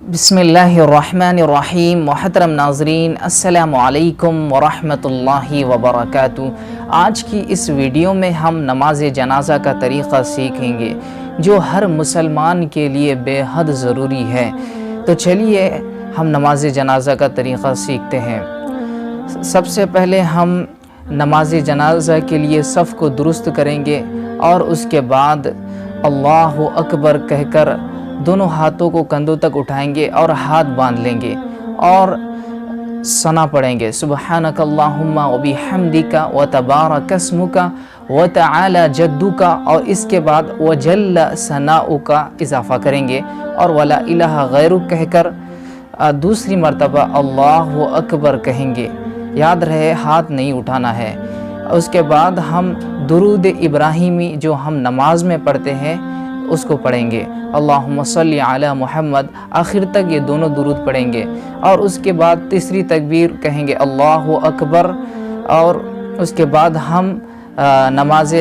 बिस्मिल्लाहिर्रहमानिर्रहीम। मोहतरम नाज़रीन, अस्सलामु अलैकुम वरहमतुल्लाहि वबरकातुहू। आज की इस वीडियो में हम नमाज जनाज़ा का तरीक़ा सीखेंगे जो हर मुसलमान के लिए बेहद ज़रूरी है। तो चलिए हम नमाज जनाज़ा का तरीक़ा सीखते हैं। सबसे पहले हम नमाज जनाज़ा के लिए सफ़ को दुरुस्त करेंगे और उसके बाद अल्लाहु अकबर कहकर दोनों हाथों को कंधों तक उठाएंगे और हाथ बांध लेंगे और सना पढ़ेंगे, सुब्हानकल्लाहुम्मा व बिहम्दिका व तबारक अस्मुका व तआला जद्दुका, और इसके बाद व जल्ल सनाउका इजाफ़ा करेंगे और वला इलाहा गैरुक कहकर दूसरी मर्तबा अल्लाहु अकबर कहेंगे। याद रहे हाथ नहीं उठाना है। उसके बाद हम दुरूद इब्राहिमी जो हम नमाज में पढ़ते हैं उसको पढ़ेंगे, अल्लाहुम्मा सल्ली अला मुहम्मद, आखिर तक ये दोनों दुरूद पढ़ेंगे और उसके बाद तीसरी तकबीर कहेंगे अल्लाहु अकबर, और उसके बाद हम नमाज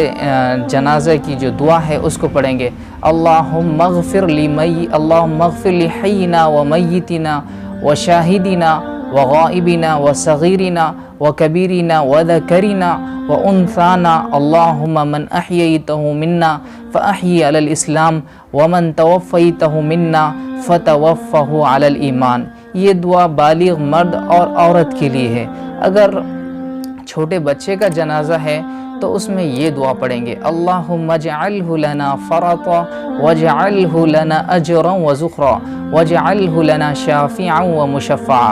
जनाज़ा की जो दुआ है उसको पढ़ेंगे, अल्लाहुम्मा अग़फ़िर ली हय्यिना व मय्यितिना व शाहिदिना व गाइबिना व सगीरिना व कबीरिना व ज़करिना व उन्साना, अल्लाहुम्मा मन अह्ययतहु मिन्ना फ़अह्यि अलल इस्लाम व मन तवफ़्फ़यतहु मिन्ना फ़तवफ़्फ़हु अलल ईमान। ये दुआ बालिग़ मर्द और औरत के लिए है। अगर छोटे बच्चे का जनाज़ा है तो उसमें ये दुआ पढ़ेंगे, अल्लाहुम्मा जअल्हु लना फ़रता वजअल्हु लना अजरन व ज़ुख़रा वजअल्हु लना शाफ़िअन व मुशफ़्फ़आ।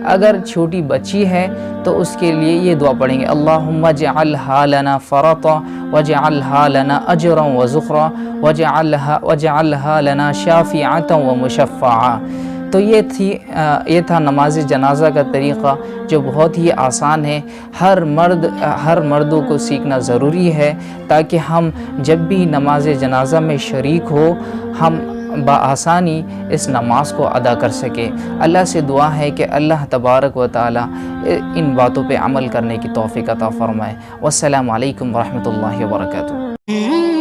अगर छोटी बच्ची है तो उसके लिए ये दुआ पढ़ेंगे, अल्लाहुम्मा जअल्हा लना फ़रता वजअल्हा लना अजरन व ज़ुख़रा वजअल्हा लना शाफ़िअतन व मुशफ़्फ़आ। तो ये था नमाज जनाज़ा का तरीक़ा जो बहुत ही आसान है। हर मर्दों को सीखना ज़रूरी है ताकि हम जब भी नमाज जनाज़ा में शरीक हो हम बआसानी इस नमाज को अदा कर सके। अल्लाह से दुआ है कि अल्लाह तबारक व तआला इन बातों पे अमल करने की तौफ़ीक़ अता फ़रमाए। वस्सलामु अलैकुम व रहमतुल्लाहि व बरकातुहू।